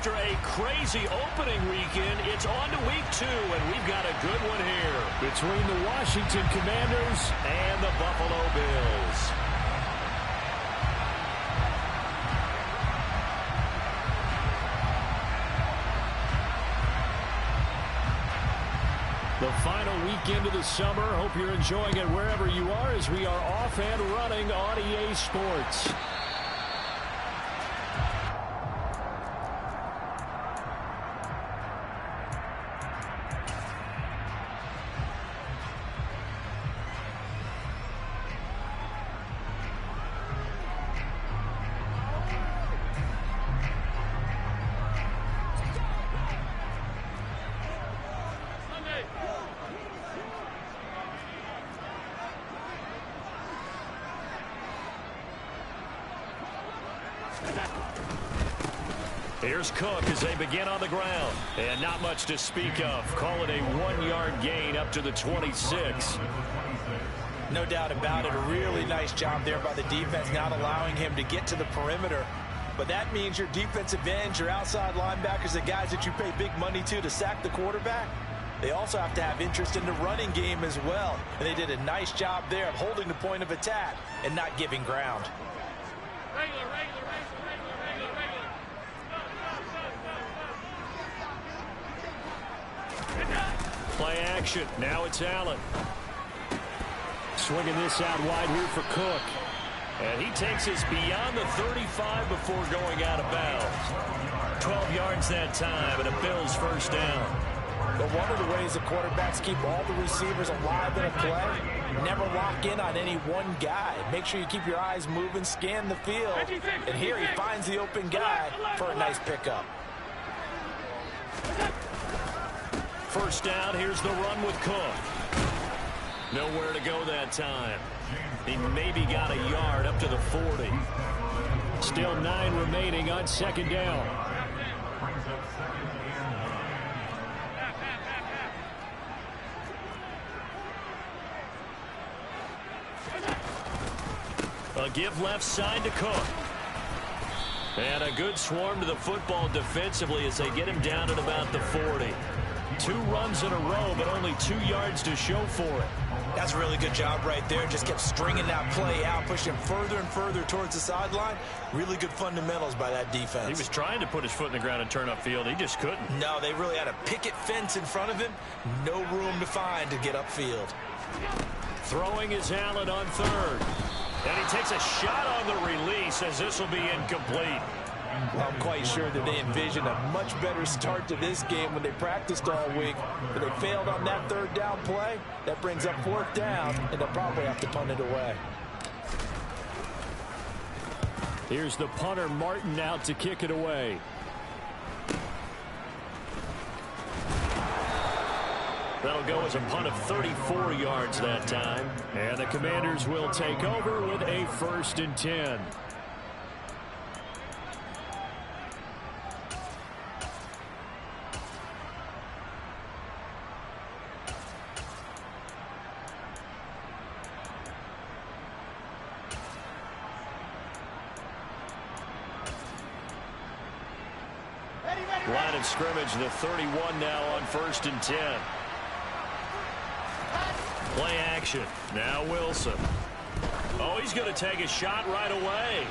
after a crazy opening weekend, it's on to week 2, and we've got a good one here between the Washington Commanders and the Buffalo Bills. The final weekend of the summer. Hope you're enjoying it wherever you are as we are off and running on EA Sports. Here's Cook as they begin on the ground. And not much to speak of. Call it a 1-yard gain up to the 26. No doubt about it. A really nice job there by the defense, not allowing him to get to the perimeter. But that means your defensive ends, your outside linebackers, the guys that you pay big money to sack the quarterback, they also have to have interest in the running game as well. And they did a nice job there of holding the point of attack and not giving ground. Play action. Now it's Allen. Swinging this out wide here for Cook. And he takes us beyond the 35 before going out of bounds. 12 yards that time, and a Bills first down. But one of the ways the quarterbacks keep all the receivers alive in a play, never lock in on any one guy. Make sure you keep your eyes moving, scan the field. And here he finds the open guy for a nice pickup. First down, here's the run with Cook. Nowhere to go that time. He maybe got a yard up to the 40. Still 9 remaining on second down. A give left side to Cook. And a good swarm to the football defensively as they get him down at about the 40. 2 runs in a row, but only 2 yards to show for it. That's a really good job right there. Just kept stringing that play out, pushing him further and further towards the sideline. Really good fundamentals by that defense. He was trying to put his foot in the ground and turn upfield. He just couldn't. No, they really had a picket fence in front of him. No room to find to get upfield. Throwing is Allen on third. And he takes a shot on the release as this will be incomplete. I'm quite sure that they envisioned a much better start to this game when they practiced all week. But they failed on that third down play. That brings up 4th down, and they'll probably have to punt it away. Here's the punter, Martin, out to kick it away. That'll go as a punt of 34 yards that time. And the Commanders will take over with a 1st and 10. Line of scrimmage, the 31 now on 1st and 10. Play action. Now Wilson. Oh, he's going to take a shot right away.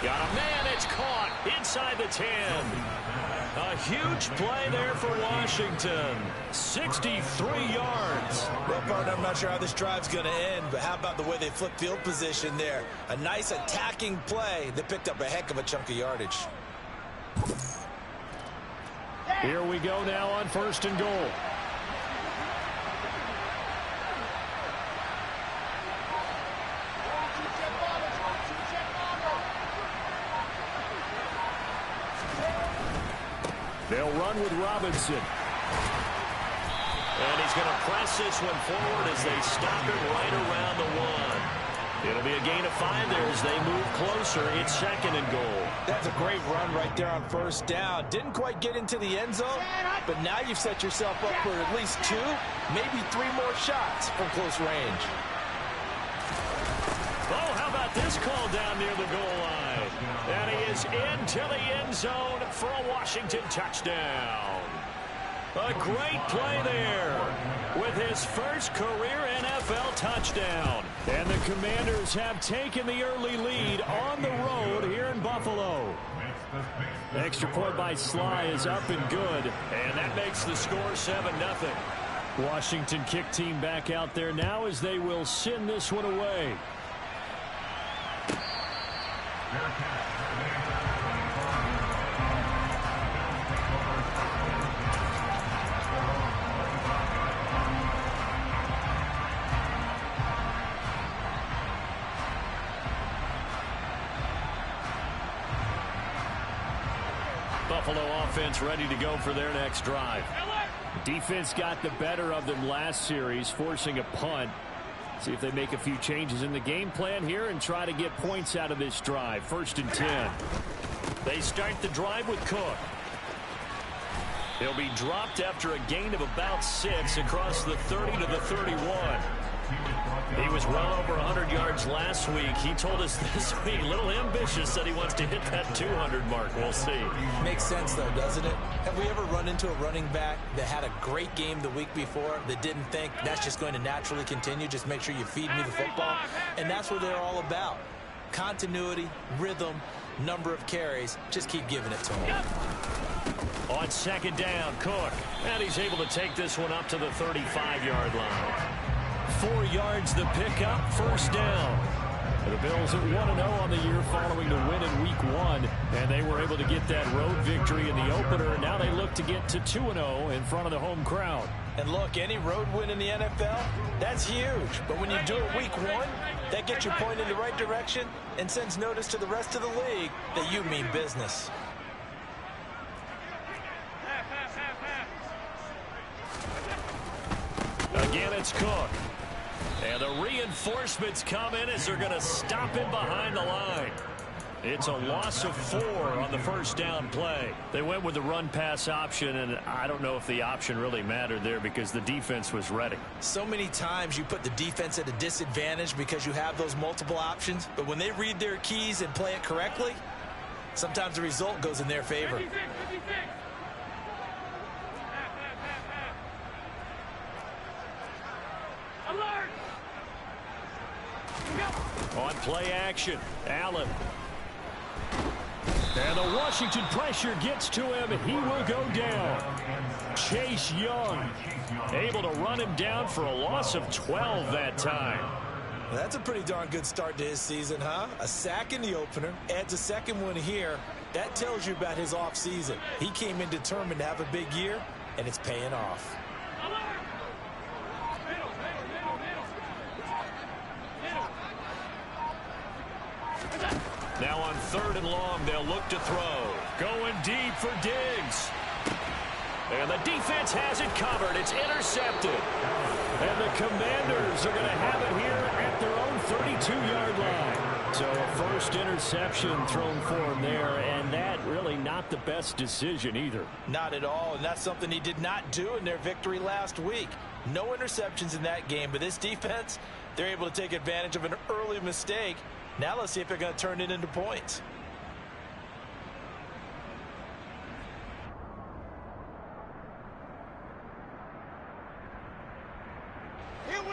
Got a man. It's caught inside the 10. A huge play there for Washington. 63 yards. Well, partner, I'm not sure how this drive's going to end, but how about the way they flipped field position there? A nice attacking play that picked up a heck of a chunk of yardage. Here we go now on 1st and goal. They'll run with Robinson. And he's going to press this one forward as they stop it right around the 1. It'll be a gain of 5 there as they move closer. It's 2nd and goal. That's a great run right there on 1st down. Didn't quite get into the end zone, but now you've set yourself up for at least 2, maybe 3 more shots from close range. Oh, how about this call down near the goal line? And he is is into the end zone for a Washington touchdown. A great play there with his first career NFL touchdown. And the Commanders have taken the early lead on the road here in Buffalo. The extra point by Sly is up and good. And that makes the score 7-0. Washington kick team back out there now as they will send this one away. Buffalo offense ready to go for their next drive. Defense got the better of them last series, forcing a punt. See if they make a few changes in the game plan here and try to get points out of this drive. 1st and 10. They start the drive with Cook. He'll be dropped after a gain of about 6 across the 30 to the 31. He was well over 100 yards last week. He told us this week, a little ambitious, that he wants to hit that 200 mark. We'll see. Makes sense, though, doesn't it? Have we ever run into a running back that had a great game the week before that didn't think that's just going to naturally continue? Just make sure you feed me the football. And that's what they're all about. Continuity, rhythm, number of carries. Just keep giving it to him. On 2nd down, Cook. And he's able to take this one up to the 35-yard line. 4 yards the pickup, 1st down. The Bills at 1-0 on the year following the win in Week 1. And they were able to get that road victory in the opener. And now they look to get to 2-0 in front of the home crowd. And look, any road win in the NFL, that's huge. But when you do it Week 1, that gets you pointed in the right direction and sends notice to the rest of the league that you mean business. Again, it's Cook. And the reinforcements come in as they're going to stop him behind the line. It's a loss of 4 on the 1st down play. They went with the run-pass option, and I don't know if the option really mattered there because the defense was ready. So many times you put the defense at a disadvantage because you have those multiple options, but when they read their keys and play it correctly, sometimes the result goes in their favor. 56. Alert! On play action, Allen. And the Washington pressure gets to him. He will go down. Chase Young able to run him down for a loss of 12 that time. Well, that's a pretty darn good start to his season, huh? A sack in the opener, adds a second one here. That tells you about his offseason. He came in determined to have a big year, and it's paying off. Now on 3rd and long, they'll look to throw. Going deep for Diggs. And the defense has it covered. It's intercepted. And the Commanders are going to have it here at their own 32-yard line. So a first interception thrown for him there, and that really not the best decision either. Not at all, and that's something he did not do in their victory last week. No interceptions in that game, but this defense, they're able to take advantage of an early mistake. Now let's see if they're going to turn it into points.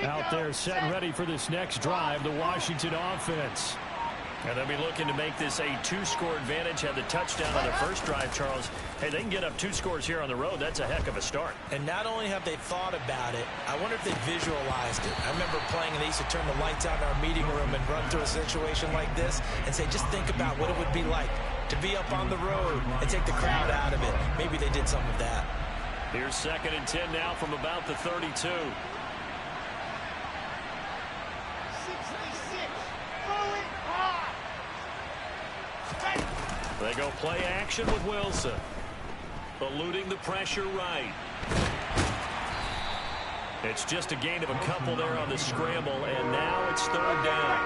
Out there set and ready for this next drive, the Washington offense. And they'll be looking to make this a 2-score advantage. Had the touchdown on their first drive, Charles. Hey, they can get up 2 scores here on the road. That's a heck of a start. And not only have they thought about it, I wonder if they visualized it. I remember playing and they used to turn the lights out in our meeting room and run through a situation like this and say, just think about what it would be like to be up on the road and take the crowd out of it. Maybe they did some of that. Here's 2nd and 10 now from about the 32. They go play action with Wilson. Eluding the pressure right. It's just a gain of a couple there on the scramble, and now it's 3rd down.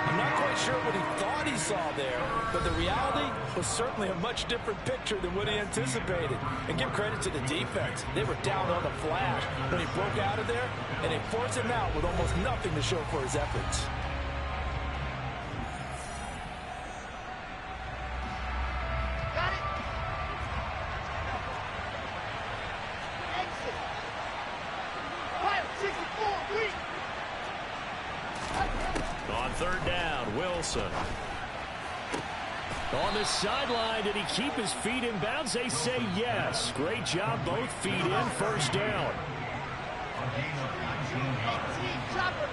I'm not quite sure what he thought he saw there, but the reality was certainly a much different picture than what he anticipated. And give credit to the defense. They were down on the flash when he broke out of there, and they forced him out with almost nothing to show for his efforts. Wilson. On the sideline, did he keep his feet in bounds? They say yes. Great job, both feet in, first down. Chopper.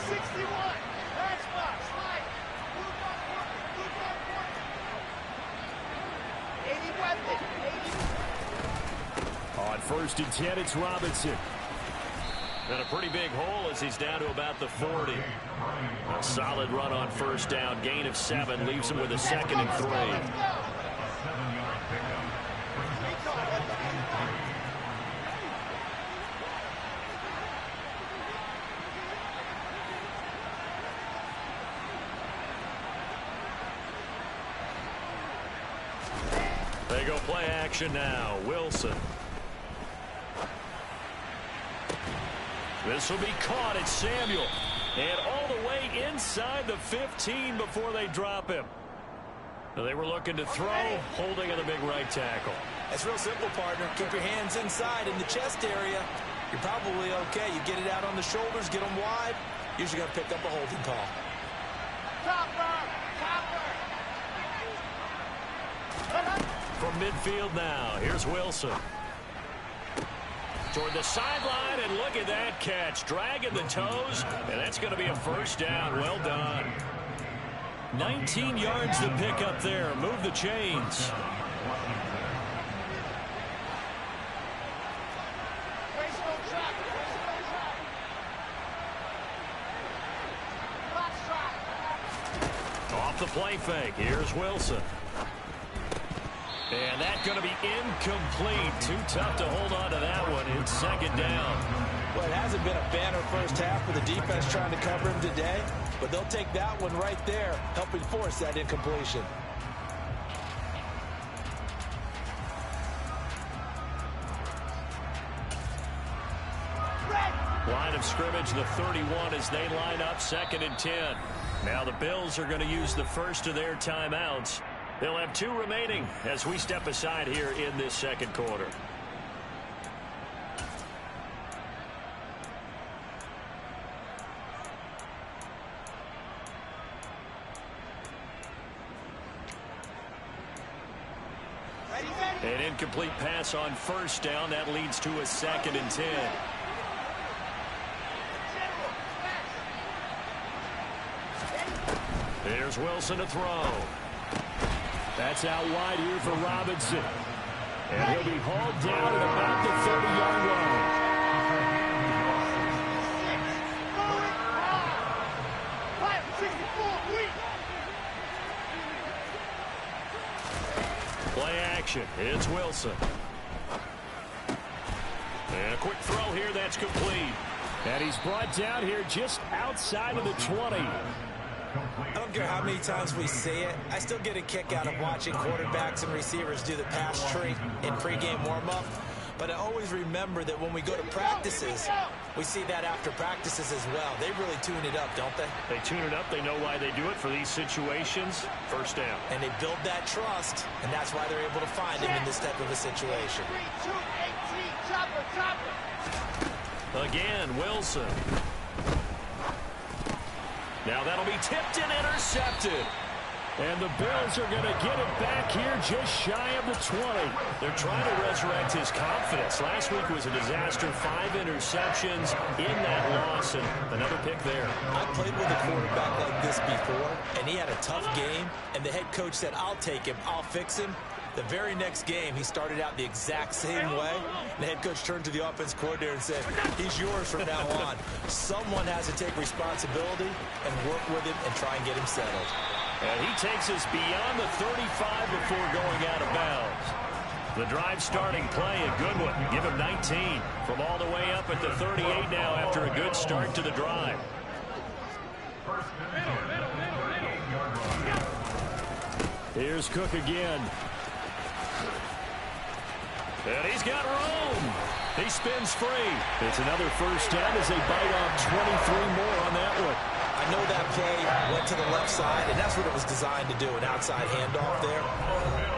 61. That's box. Slide. 80 weapon. 80. On 1st and 10, it's Robinson. And a pretty big hole as he's down to about the 40. A solid run on 1st down. Gain of 7 leaves him with a 2nd and 3. They go play action now. Wilson. This will be caught at Samuel. And all the way inside the 15 before they drop him. They were looking to throw, holding on the big right tackle. It's real simple, partner. Keep your hands inside in the chest area. You're probably okay. You get it out on the shoulders, get them wide. Usually got to pick up a holding call. From midfield now, here's Wilson. Toward the sideline, and look at that catch. Dragging the toes, and that's going to be a first down. Well done. 19 yards to pick up there. Move the chains. Off the play fake. Here's Wilson. And that's going to be incomplete. Too tough to hold on to that one. It's 2nd down. Well, it hasn't been a banner first half for the defense trying to cover him today, but they'll take that one right there, helping force that incompletion. Line of scrimmage, the 31 as they line up 2nd and 10. Now the Bills are going to use the first of their timeouts. They'll have 2 remaining as we step aside here in this 2nd quarter. An incomplete pass on 1st down. That leads to a 2nd and 10. There's Wilson to throw. That's out wide here for Robinson. And he'll be hauled down at about the 30-yard line. Play action. It's Wilson. And a quick throw here. That's complete. And he's brought down here just outside of the 20. I don't care how many times we see it. I still get a kick out of watching quarterbacks and receivers do the pass tree in pregame warm-up. But I always remember that when we go to practices, we see that after practices as well. They really tune it up, don't they? They tune it up. They know why they do it for these situations. First down. And they build that trust, and that's why they're able to find him in this type of a situation. Again, Wilson. Now that'll be tipped and intercepted. And the Bills are going to get it back here just shy of the 20. They're trying to resurrect his confidence. Last week was a disaster. 5 interceptions in that loss, and another pick there. I played with a quarterback like this before, and he had a tough game, and the head coach said, I'll take him, I'll fix him. The very next game, he started out the exact same way. The head coach turned to the offense coordinator and said, he's yours from now on. Someone has to take responsibility and work with him and try and get him settled. And he takes us beyond the 35 before going out of bounds. The drive starting play, a good one. Give him 19 from all the way up at the 38 now after a good start to the drive. Here's Cook again. And he's got room. He spins free. It's another first down as they bite off 23 more on that one. I know that play went to the left side, and that's what it was designed to do, an outside handoff there.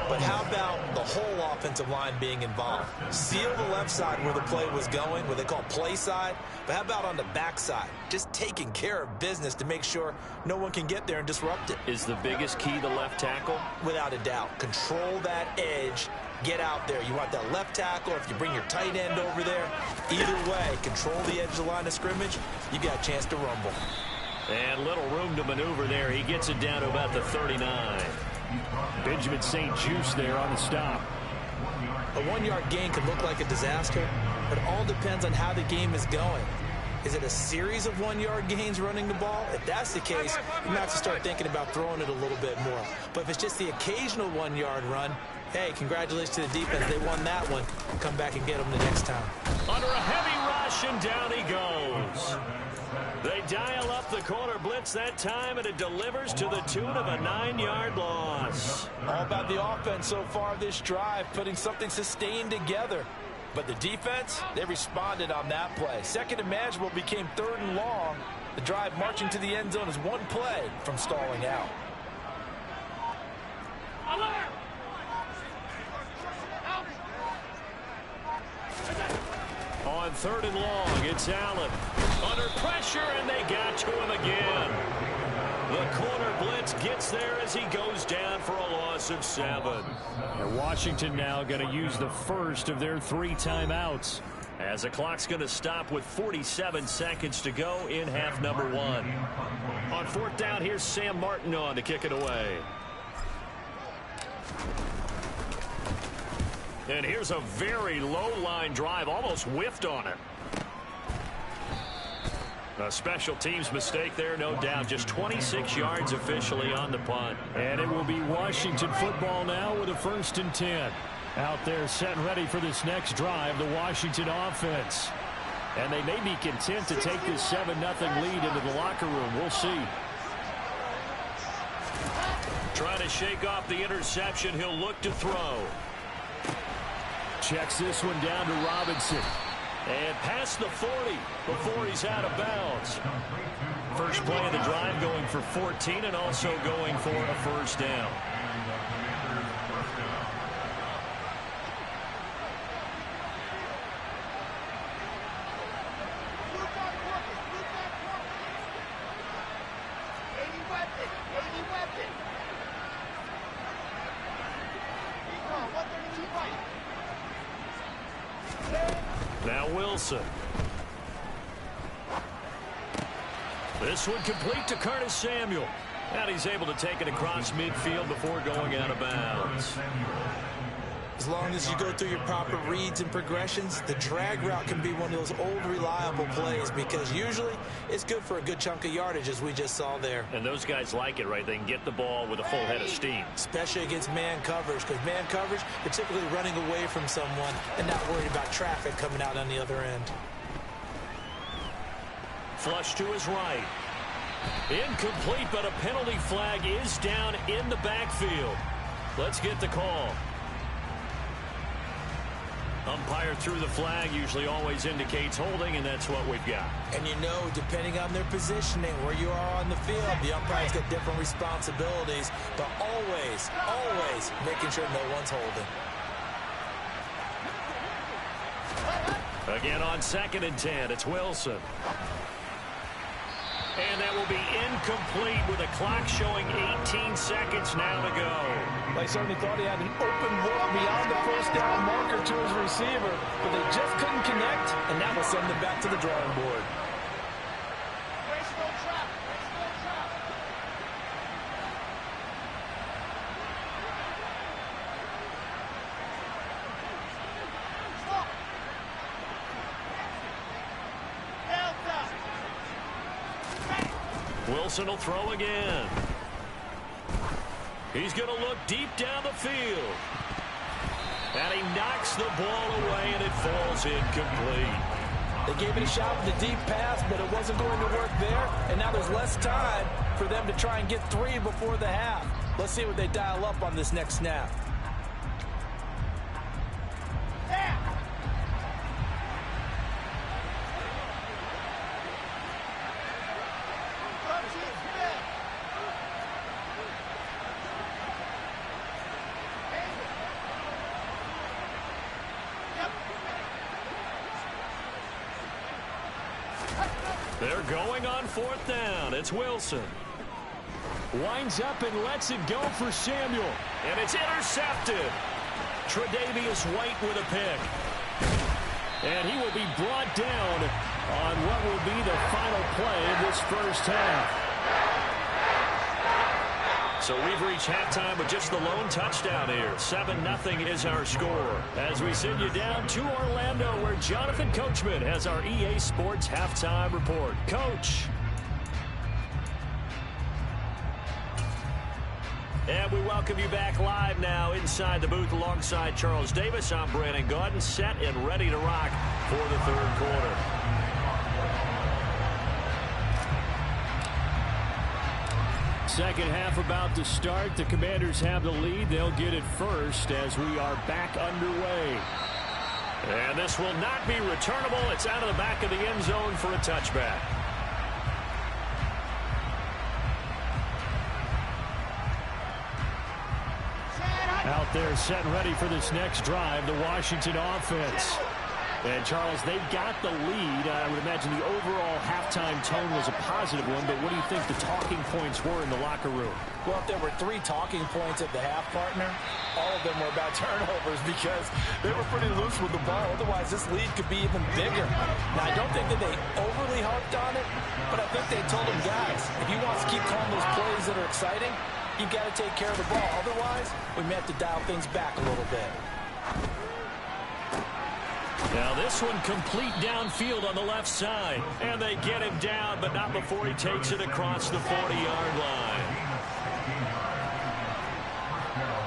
But but how about the whole offensive line being involved? Seal the left side where the play was going, what they call play side, but how about on the back side? Just taking care of business to make sure no one can get there and disrupt it. Is the biggest key the left tackle? Without a doubt. Control that edge. Get out there. You want that left tackle. If you bring your tight end over there, either way, control the edge of the line of scrimmage, you got a chance to rumble. And little room to maneuver there. He gets it down to about the 39. Benjamin St. Juste there on the stop. A 1-yard gain could look like a disaster, but it all depends on how the game is going. Is it a series of 1-yard gains running the ball? If that's the case, you might have to start thinking about throwing it a little bit more. But if it's just the occasional 1-yard run, hey, congratulations to the defense. They won that one. Come back and get them the next time. Under a heavy rush, and down he goes. They dial up the corner blitz that time, and it delivers to the tune of a 9-yard loss. All about the offense so far this drive, putting something sustained together. But the defense, they responded on that play. Second and manageable became 3rd and long. The drive marching to the end zone is one play from stalling out. On 3rd and long, it's Allen. Under pressure, and they got to him again. The corner blitz gets there as he goes down for a loss of 7. And Washington now going to use the first of their 3 timeouts. As the clock's going to stop with 47 seconds to go in half number 1. On 4th down, here's Sam Martin on to kick it away. And here's a very low-line drive, almost whiffed on it. A special teams mistake there, no doubt. Just 26 yards officially on the punt. And it will be Washington football now with a 1st and 10. Out there set and ready for this next drive, the Washington offense. And they may be content to take this 7-0 lead into the locker room. We'll see. Trying to shake off the interception. He'll look to throw. Checks this one down to Robinson. And past the 40 before he's out of bounds. First play of the drive going for 14 and also going for a 1st down. Now Wilson. This one complete to Curtis Samuel. And he's able to take it across midfield before going out of bounds. As long as you go through your proper reads and progressions, the drag route can be one of those old reliable plays because usually it's good for a good chunk of yardage as we just saw there. And those guys like it, right? They can get the ball with a full head of steam. Especially against man coverage because man coverage, you're typically running away from someone and not worried about traffic coming out on the other end. Flush to his right. Incomplete, but a penalty flag is down in the backfield. Let's get the call. Umpire threw the flag, usually always indicates holding, and that's what we've got. And you know, depending on their positioning, where you are on the field, the umpire's got different responsibilities, but always, always making sure no one's holding. Again on 2nd and 10, it's Wilson. And that will be incomplete with the clock showing 18 seconds now to go. They certainly thought he had an open look beyond the 1st down marker to his receiver, but they just couldn't connect, and that will send them back to the drawing board. Wilson will throw again. He's going to look deep down the field. And he knocks the ball away, and it falls incomplete. They gave it a shot with a deep pass, but it wasn't going to work there. And now there's less time for them to try and get 3 before the half. Let's see what they dial up on this next snap. They're going on 4th down. It's Wilson. Winds up and lets it go for Samuel. And it's intercepted. Tre'Davious White with a pick. And he will be brought down on what will be the final play of this first half. So we've reached halftime with just the lone touchdown here. 7-0 is our score. As we send you down to Orlando, where Jonathan Coachman has our EA Sports halftime report. Coach. And we welcome you back live now inside the booth alongside Charles Davis. I'm Brandon Gaudin, set and ready to rock for the 3rd quarter. Second half about to start. The Commanders have the lead. They'll get it first as we are back underway. And this will not be returnable. It's out of the back of the end zone for a touchback. Out there set and ready for this next drive, the Washington offense. And, Charles, they've got the lead. I would imagine the overall halftime tone was a positive one, but what do you think the talking points were in the locker room? Well, if there were 3 talking points at the half, partner, all of them were about turnovers because they were pretty loose with the ball. Otherwise, this lead could be even bigger. Now, I don't think that they overly harped on it, but I think they told them, guys, if you want to keep calling those plays that are exciting, you've got to take care of the ball. Otherwise, we may have to dial things back a little bit. Now this one complete downfield on the left side. And they get him down, but not before he takes it across the 40-yard line.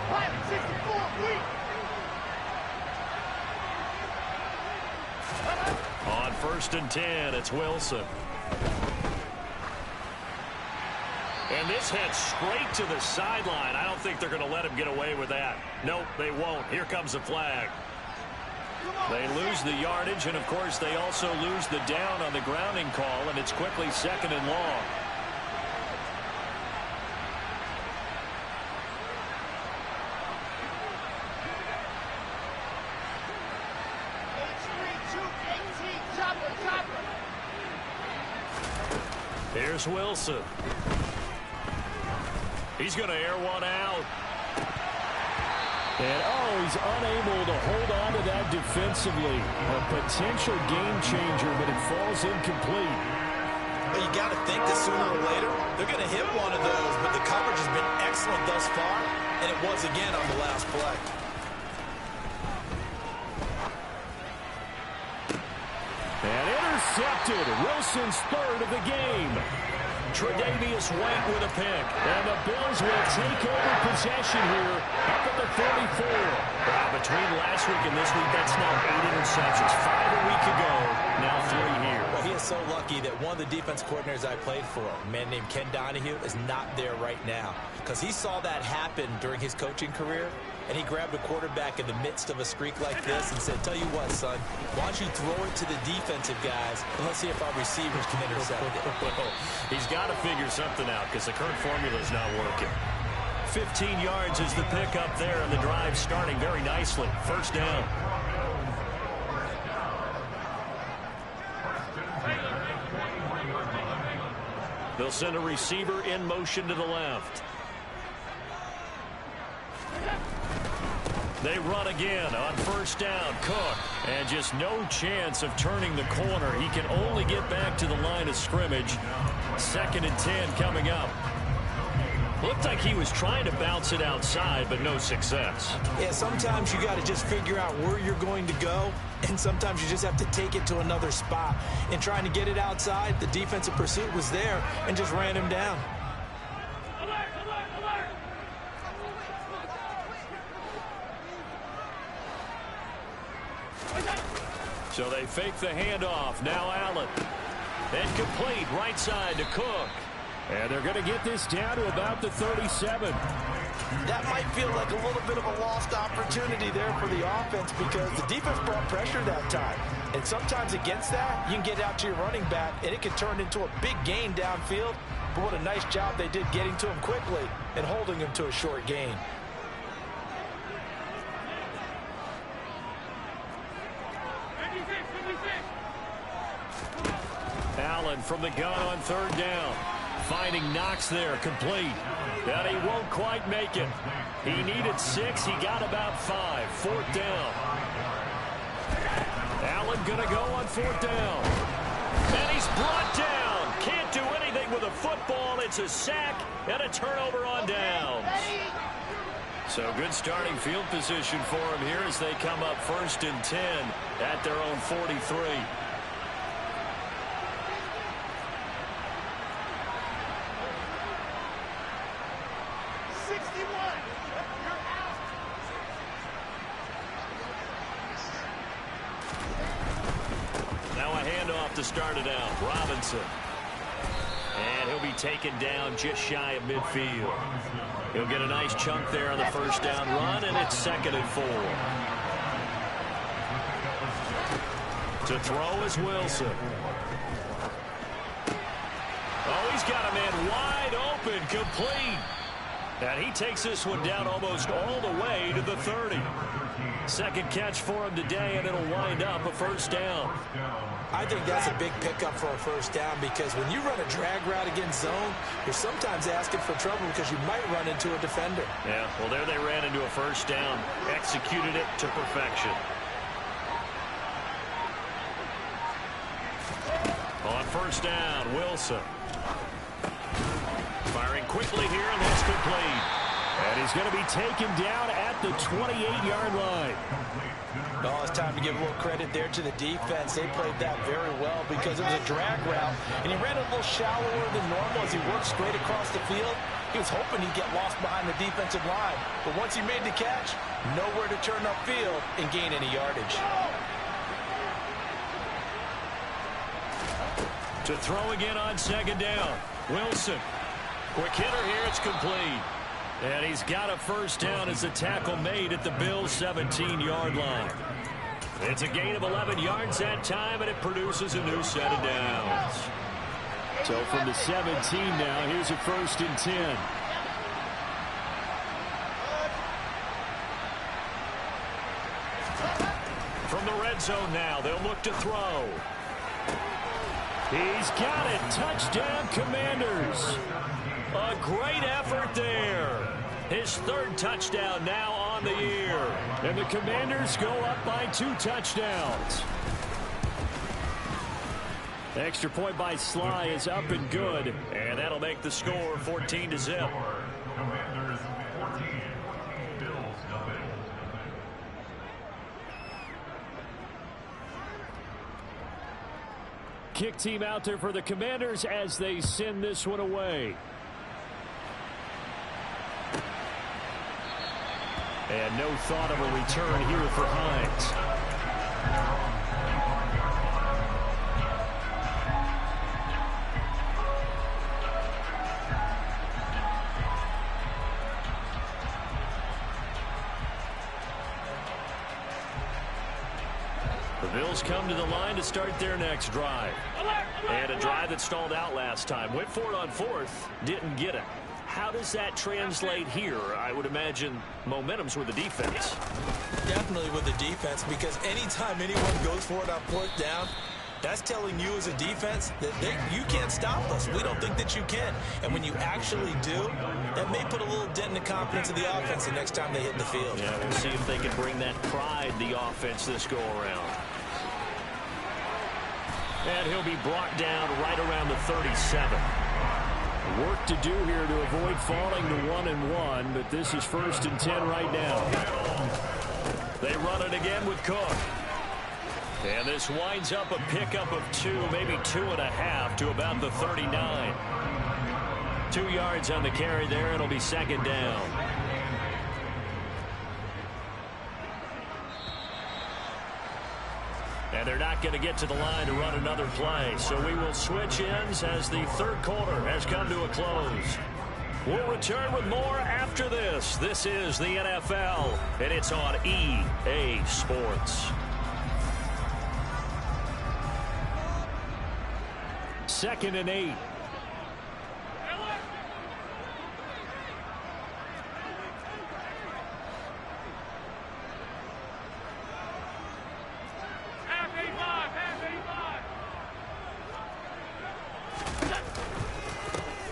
5-64, On 1st and 10, it's Wilson. And this heads straight to the sideline. I don't think they're going to let him get away with that. Nope, they won't. Here comes the flag. They lose the yardage, and, of course, they also lose the down on the grounding call, and it's quickly 2nd and long. Here's Wilson. He's going to air one out. And, he's unable to hold on to that defensively. A potential game changer, but it falls incomplete. But you got to think that sooner or later, they're going to hit one of those. But the coverage has been excellent thus far, and it was again on the last play. And intercepted. Wilson's 3rd of the game. Tre'Davious White with a pick. And the Bills will take over possession here up at the 34. Between last week and this week, that's now 8 interceptions. 5 a week ago, now 3 here. Well, he is so lucky that one of the defense coordinators I played for, a man named Ken Donahue, is not there right now. Because he saw that happen during his coaching career, and he grabbed a quarterback in the midst of a streak like this and said, tell you what, son, why don't you throw it to the defensive guys, and let's see if our receivers can intercept it. He's got to figure something out because the current formula is not working. 15 yards is the pick up there, and the drive starting very nicely. 1st down. They'll send a receiver in motion to the left. They run again on 1st down. Cook. And just no chance of turning the corner. He can only get back to the line of scrimmage. 2nd and 10 coming up. Looked like he was trying to bounce it outside, but no success. Yeah, sometimes you got to just figure out where you're going to go, and sometimes you just have to take it to another spot. In trying to get it outside, the defensive pursuit was there and just ran him down. So they fake the handoff. Now Allen. And complete right side to Cook. And they're going to get this down to about the 37. That might feel like a little bit of a lost opportunity there for the offense because the defense brought pressure that time. And sometimes against that, you can get out to your running back, and it can turn into a big gain downfield. But what a nice job they did getting to him quickly and holding him to a short gain. Allen Allen from the gun on third down. Finding Knox there, complete. And he won't quite make it. He needed 6. He got about 5. Fourth down. Allen going to go on fourth down. And he's brought down. Can't do anything with a football. It's a sack and a turnover on downs. So good starting field position for him here as they come up 1st and 10 at their own 43. To start it out, Robinson. And he'll be taken down just shy of midfield. He'll get a nice chunk there on the first down run, and it's 2nd and 4. To throw is Wilson. Oh, he's got a man wide open, complete. And he takes this one down almost all the way to the 30. Second catch for him today, and it'll wind up a first down. I think that's a big pickup for a first down because when you run a drag route against zone, you're sometimes asking for trouble because you might run into a defender. Yeah, well, there they ran into a first down, executed it to perfection. On first down, Wilson. Firing quickly here, and that's complete. And he's going to be taken down at the 28-yard line. Oh, it's time to give a little credit there to the defense. They played that very well because it was a drag route, and he ran a little shallower than normal as he worked straight across the field. He was hoping he'd get lost behind the defensive line, but once he made the catch, nowhere to turn upfield and gain any yardage. To throw again on second down, Wilson. Quick hitter here, it's complete. And he's got a first down as the tackle made at the Bills' 17-yard line. It's a gain of 11 yards that time, and it produces a new set of downs. So from the 17 now, here's a 1st and 10. From the red zone now, they'll look to throw. He's got it. Touchdown, Commanders. A great effort there. His 3rd touchdown now on the year. And the Commanders go up by 2 touchdowns. Extra point by Sly is up and good. And that'll make the score 14-0. Commanders 14, Bills nothing. Kick team out there for the Commanders as they send this one away. And no thought of a return here for Hines. The Bills come to the line to start their next drive. And a drive that stalled out last time. Went for it on 4th, didn't get it. How does that translate here? I would imagine momentum's with the defense. Definitely with the defense, because anytime anyone goes for it on 4th down, that's telling you as a defense that you can't stop us. We don't think that you can. And when you actually do, that may put a little dent in the confidence of the offense the next time they hit the field. Yeah, we'll see if they can bring that pride, the offense, this go-around. And he'll be brought down right around the 37. Work to do here to avoid falling to 1-1, but this is 1st and 10 right now. They run it again with Cook. And this winds up a pickup of 2, maybe 2.5 to about the 39. 2 yards on the carry there. It'll be 2nd down. And they're not going to get to the line to run another play. So we will switch ends as the 3rd quarter has come to a close. We'll return with more after this. This is the NFL, and it's on EA Sports. 2nd and 8.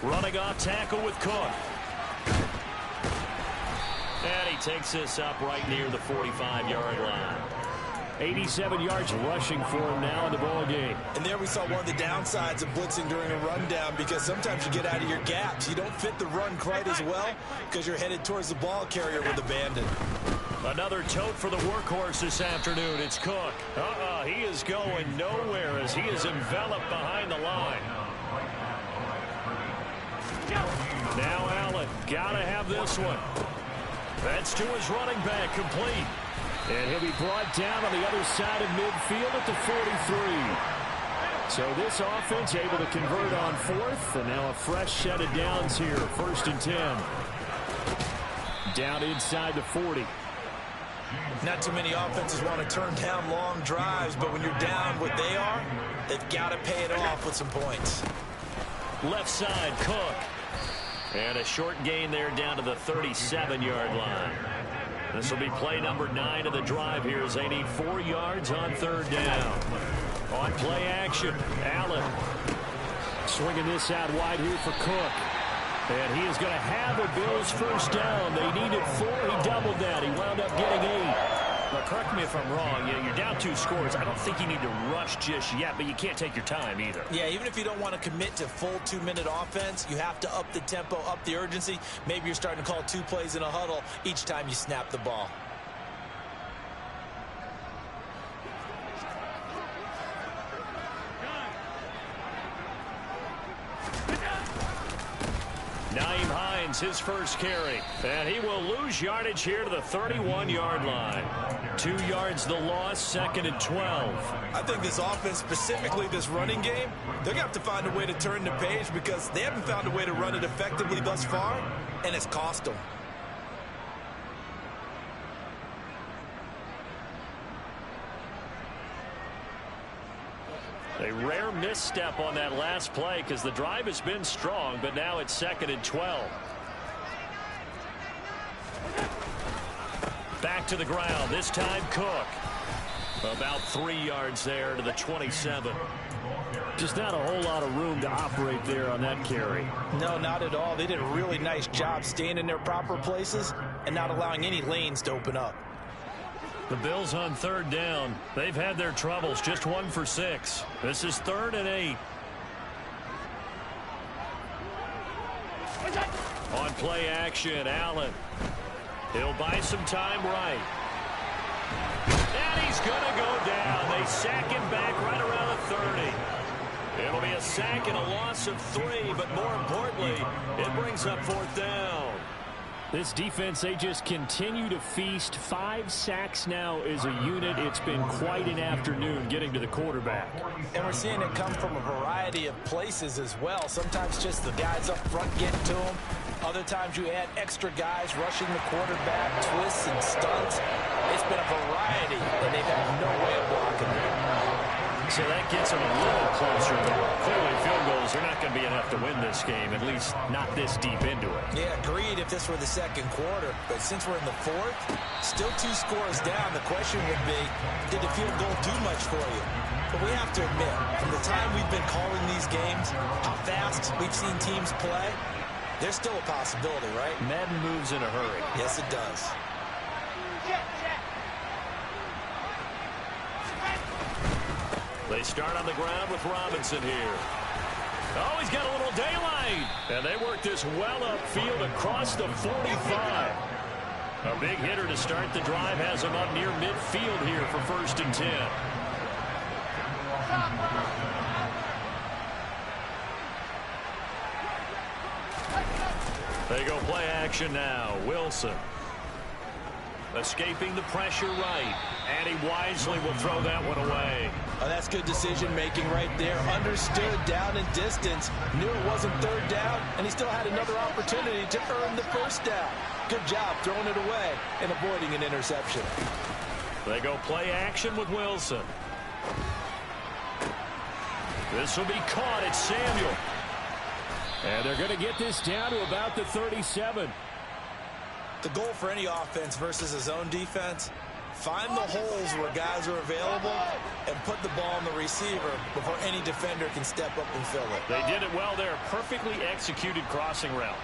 Running off tackle with Cook. And he takes this up right near the 45-yard line. 87 yards rushing for him now in the ball game. And there we saw one of the downsides of blitzing during a rundown, because sometimes you get out of your gaps. You don't fit the run quite as well because you're headed towards the ball carrier with abandon. Another tote for the workhorse this afternoon. It's Cook. He is going nowhere as he is enveloped behind the line. Now Allen, gotta have this one. That's to his running back, complete. And he'll be brought down on the other side of midfield at the 43. So this offense able to convert on fourth, and now a fresh set of downs here, 1st and 10. Down inside the 40. Not too many offenses want to turn down long drives, but when you're down what they are, they've got to pay it off with some points. Left side, Cook. And a short gain there down to the 37-yard line. This will be play number 9 of the drive here as they need 4 yards on 3rd down. On play action, Allen swinging this out wide here for Cook. And he is going to have the Bills' first down. They needed 4. He doubled that. He wound up getting 8. Now, correct me if I'm wrong. You're down 2 scores. I don't think you need to rush just yet, but you can't take your time either. Yeah, even if you don't want to commit to full 2-minute offense, you have to up the tempo, up the urgency. Maybe you're starting to call 2 plays in a huddle each time you snap the ball. Naeem Hines, his first carry. And he will lose yardage here to the 31-yard line. 2 yards the loss, 2nd and 12. I think this offense, specifically this running game, they're going to have to find a way to turn the page because they haven't found a way to run it effectively thus far, and it's cost them. A rare misstep on that last play because the drive has been strong, but now it's 2nd and 12. Back to the ground, this time Cook. About 3 yards there to the 27. Just not a whole lot of room to operate there on that carry. No, not at all. They did a really nice job staying in their proper places and not allowing any lanes to open up. The Bills on 3rd down. They've had their troubles, just 1 for 6. This is 3rd and 8. On play action, Allen. He'll buy some time right. And he's going to go down. They sack him back right around the 30. It'll be a sack and a loss of 3, but more importantly, it brings up 4th down. This defense, they just continue to feast. 5 sacks now as a unit. It's been quite an afternoon getting to the quarterback. And we're seeing it come from a variety of places as well. Sometimes just the guys up front getting to them. Other times you add extra guys rushing the quarterback, twists and stunts. It's been a variety, and they've had no way of blocking it. So that gets them a little closer, but clearly field goals are not going to be enough to win this game, at least not this deep into it. Yeah, agreed if this were the 2nd quarter. But since we're in the 4th, still 2 scores down, the question would be, did the field goal do much for you? But we have to admit, from the time we've been calling these games, how fast we've seen teams play, there's still a possibility, right? Madden moves in a hurry. Yes, it does. They start on the ground with Robinson here. Oh, he's got a little daylight. And they work this well upfield across the 45. A big hitter to start the drive has him up near midfield here for 1st and 10. They go play action now. Wilson. Escaping the pressure right. And he wisely will throw that one away. Oh, that's good decision-making right there. Understood down and distance. Knew it wasn't 3rd down, and he still had another opportunity to earn the 1st down. Good job throwing it away and avoiding an interception. They go play action with Wilson. This will be caught. It's Samuel. And they're going to get this down to about the 37. The goal for any offense versus his own defense, Find the holes where guys are available and put the ball on the receiver before any defender can step up and fill it. They did it well there. Perfectly executed crossing route.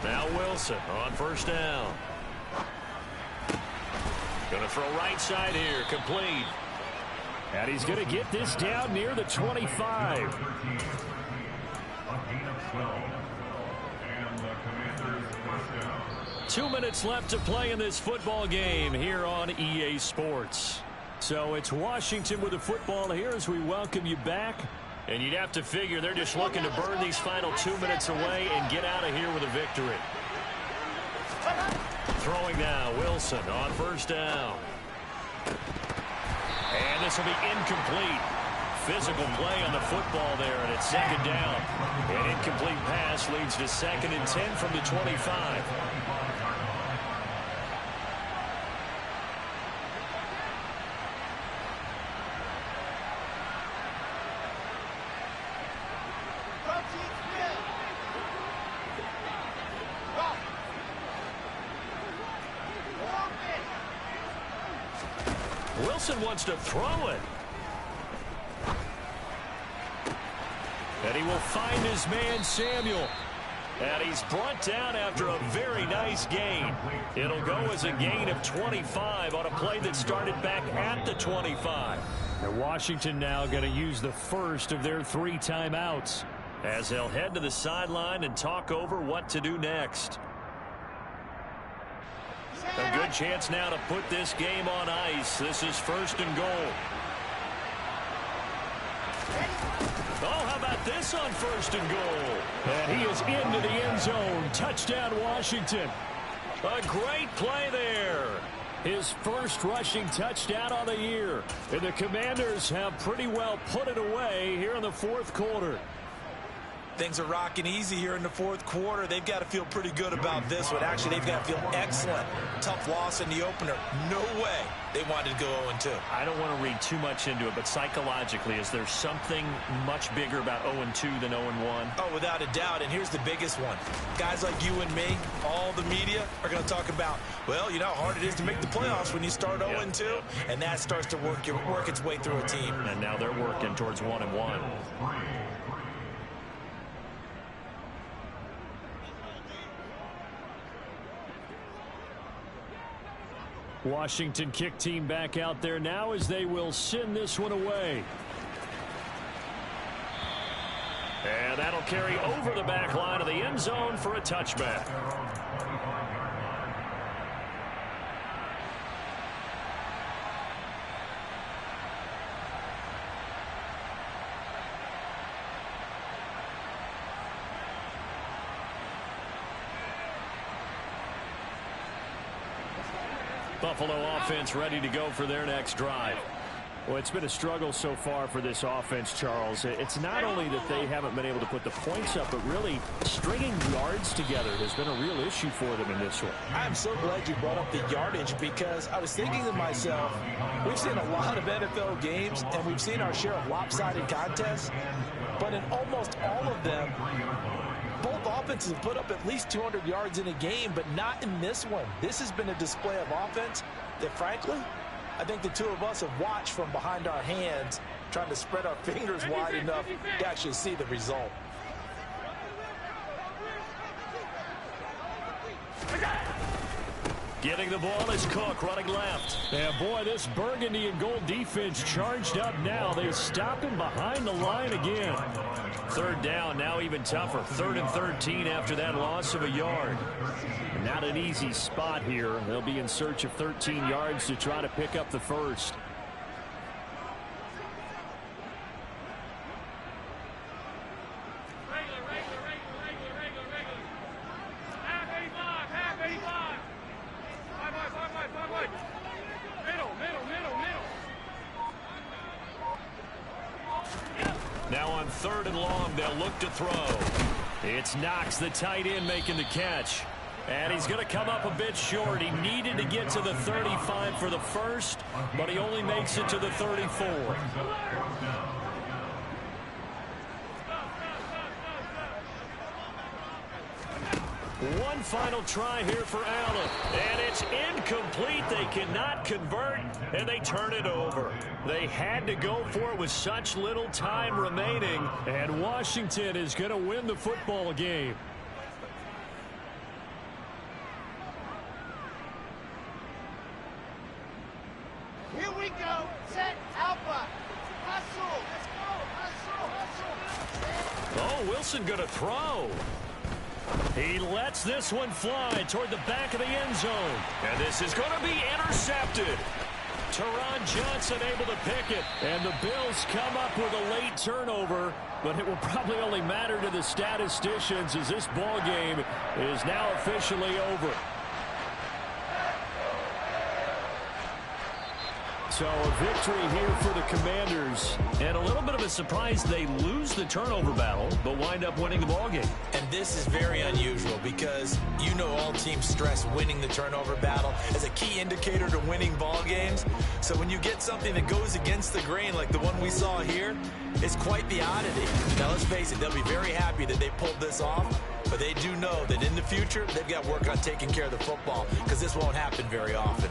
Now Wilson on first down. Going to throw right side here. Complete. And he's going to get this down near the 25. A gain of 12. And the Commanders first down. 2 minutes left to play in this football game here on EA Sports. So it's Washington with the football here as we welcome you back. And you'd have to figure they're just looking to burn these final 2 minutes away and get out of here with a victory. Throwing now, Wilson on first down. And this will be incomplete. Physical play on the football there, and it's second down. An incomplete pass leads to 2nd and 10 from the 25. Wilson wants to throw it. And he will find his man, Samuel. And he's brought down after a very nice gain. It'll go as a gain of 25 on a play that started back at the 25. And Washington now going to use the first of their 3 timeouts as they'll head to the sideline and talk over what to do next. A good chance now to put this game on ice. This is 1st and goal. Oh, how about this on 1st and goal? And he is into the end zone. Touchdown, Washington. A great play there. His first rushing touchdown on the year. And the Commanders have pretty well put it away here in the 4th quarter. Things are rocking easy here in the 4th quarter. They've got to feel pretty good about this one. Actually, they've got to feel excellent. Tough loss in the opener. No way they wanted to go 0-2. I don't want to read too much into it, but psychologically, is there something much bigger about 0-2 than 0-1? Oh, without a doubt, and here's the biggest one. Guys like you and me, all the media, are going to talk about, well, you know how hard it is to make the playoffs when you start 0-2, and that starts to work its way through a team. And now they're working towards 1-1. Washington kick team back out there now as they will send this one away. And that'll carry over the back line of the end zone for a touchback. Buffalo offense ready to go for their next drive. Well, it's been a struggle so far for this offense, Charles. It's not only that they haven't been able to put the points up, but really stringing yards together has been a real issue for them in this one. I'm so glad you brought up the yardage, because I was thinking to myself, we've seen a lot of NFL games, and we've seen our share of lopsided contests, but in almost all of them, both offenses put up at least 200 yards in a game, but not in this one. This has been a display of offense that, frankly, I think the two of us have watched from behind our hands, trying to spread our fingers wide enough to actually see the result. Getting the ball is Cook running left. And boy, this burgundy and gold defense charged up now. They stop him behind the line again. 3rd down, now even tougher. 3rd and 13 after that loss of a yard. Not an easy spot here. They'll be in search of 13 yards to try to pick up the first. Now on 3rd and long, they'll look to throw. It's Knox, the tight end, making the catch. And he's going to come up a bit short. He needed to get to the 35 for the first, but he only makes it to the 34. One final try here for Allen. And it's incomplete. They cannot convert, and they turn it over. They had to go for it with such little time remaining. And Washington is going to win the football game. Here we go. Set Alpha. Hustle. Let's go. Hustle. Oh, Wilson going to throw. He lets this one fly toward the back of the end zone. And this is going to be intercepted. Teron Johnson able to pick it. And the Bills come up with a late turnover, but it will probably only matter to the statisticians as this ball game is now officially over. So a victory here for the Commanders. And a little bit of a surprise, they lose the turnover battle, but wind up winning the ball game. And this is very unusual because you know all teams stress winning the turnover battle as a key indicator to winning ball games. So when you get something that goes against the grain like the one we saw here, it's quite the oddity. Now let's face it, they'll be very happy that they pulled this off, but they do know that in the future they've got work on taking care of the football because this won't happen very often.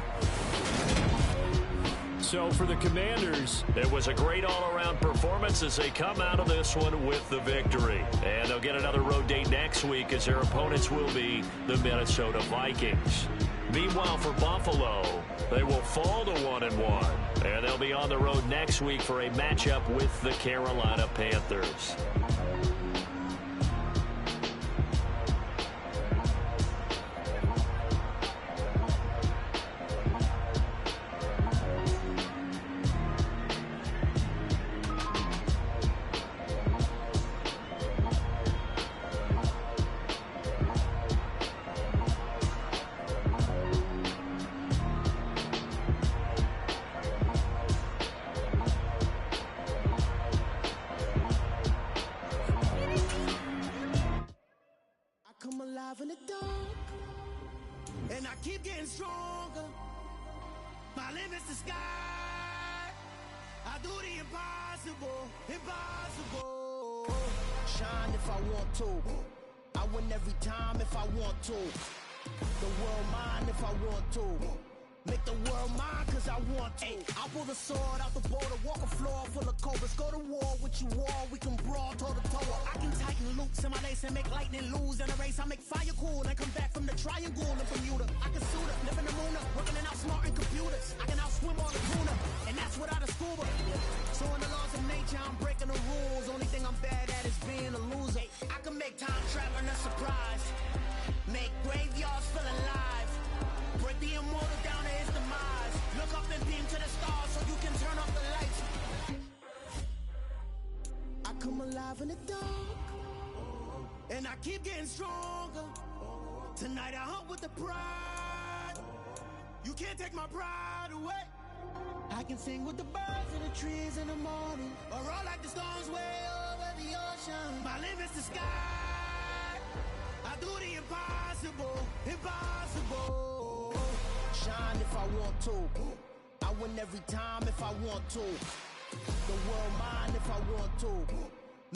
So for the Commanders, it was a great all-around performance as they come out of this one with the victory. And they'll get another road date next week as their opponents will be the Minnesota Vikings. Meanwhile, for Buffalo, they will fall to 1-1. And they'll be on the road next week for a matchup with the Carolina Panthers. In the dark, and I keep getting stronger. My limit's the sky. I do the impossible, impossible. Shine if I want to. I win every time if I want to. The world mine if I want to. Make the world mine cause I want to. I'll pull the sword out the border, walk a floor full of cobras. Go to war with you all, we can brawl toe to toe. I can tighten loops in my lace and make lightning lose in a race. I make fire cool and come back from the triangle in Bermuda. I can suit up, live in the moon up, working and outsmarting computers. I can outswim all the tuna, and that's without a scuba. So in the laws of nature, I'm breaking the rules. Only thing I'm bad at is being a loser. I can make time traveling a surprise. Make graveyards feel alive. Break the immortal down to his demise. Look up and beam to the stars so you can turn off the lights. I come alive in the dark, and I keep getting stronger. Tonight I hunt with the pride. You can't take my pride away. I can sing with the birds and the trees in the morning, or roll like the storms way over the ocean. My limit's the sky. I do the impossible, impossible. Shine if I want to. I win every time if I want to. The world mine if I want to.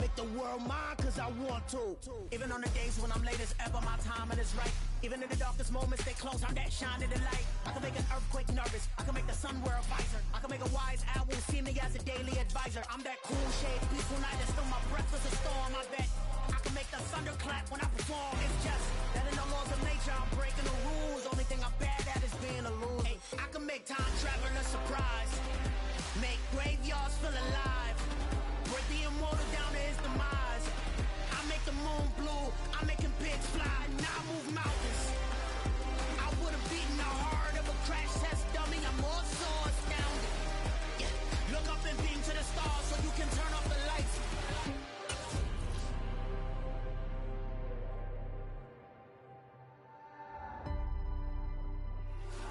Make the world mine cause I want to. Even on the days when I'm late as ever, my timing is right. Even in the darkest moments, stay close, I'm that shining the light. I can make an earthquake nervous, I can make the sun wear a visor. I can make a wise owl see me as a daily advisor. I'm that cool shade, peaceful night, and still my breath is a storm, I bet. I can make the thunder clap when I perform. It's just that in the laws of nature, I'm breaking the rules. Only thing I'm bad at is being a loser. Hey, I can make time traveling a surprise. Make graveyards feel alive. Break the immortal down to his demise. I make the moon blue. I'm making pigs fly. Now I move mountains. I would have beaten the heart of a crash test dummy. I'm more so astounded. Yeah. Look up and beam to the stars so you can turn off the lights.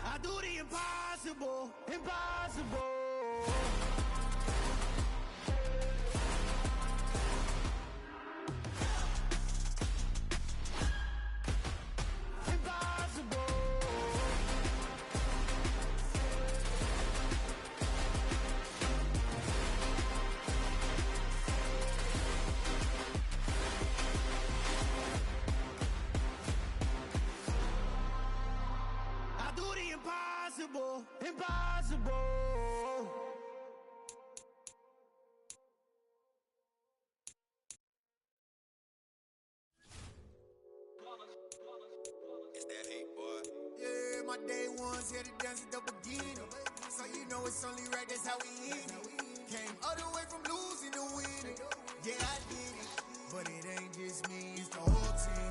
I do the impossible, impossible. impossible, impossible. It's that heat, boy. Yeah, my day ones here to dance at the beginning. So you know it's only right, that's how we end it. Came all the way from losing to winning. Yeah, I did it. But it ain't just me, it's the whole team.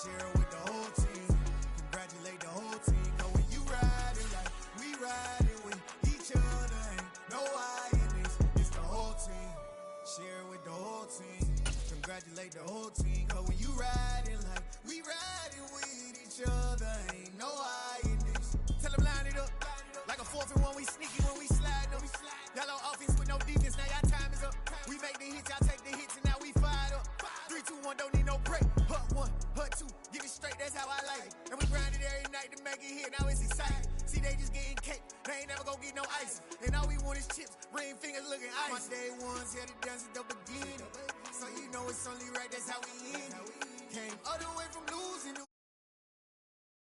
Share it with the whole team. Congratulate the whole team. Cause when you riding like we riding with each other, ain't no I in this. It's the whole team. Share it with the whole team. Congratulate the whole team. Cause when you riding like we riding with each other, ain't no I in this. Tell them line it up. Like a 4th and 1, we sneaky when we slide them. Yellow offense with no defense, now y'all time is up. We make the hits, y'all take the hits, and now we fired up. 3, 2, 1, don't need no break. Hut 1, hut 2, give it straight, that's how I like it. And we grind it every night to make it hit, now it's exciting. See, they just getting cake, they ain't never gonna get no ice. And all we want is chips, ring fingers looking ice. My day ones here to dance at the beginning. So you know it's only right, that's how we end it. Came all the way from losing to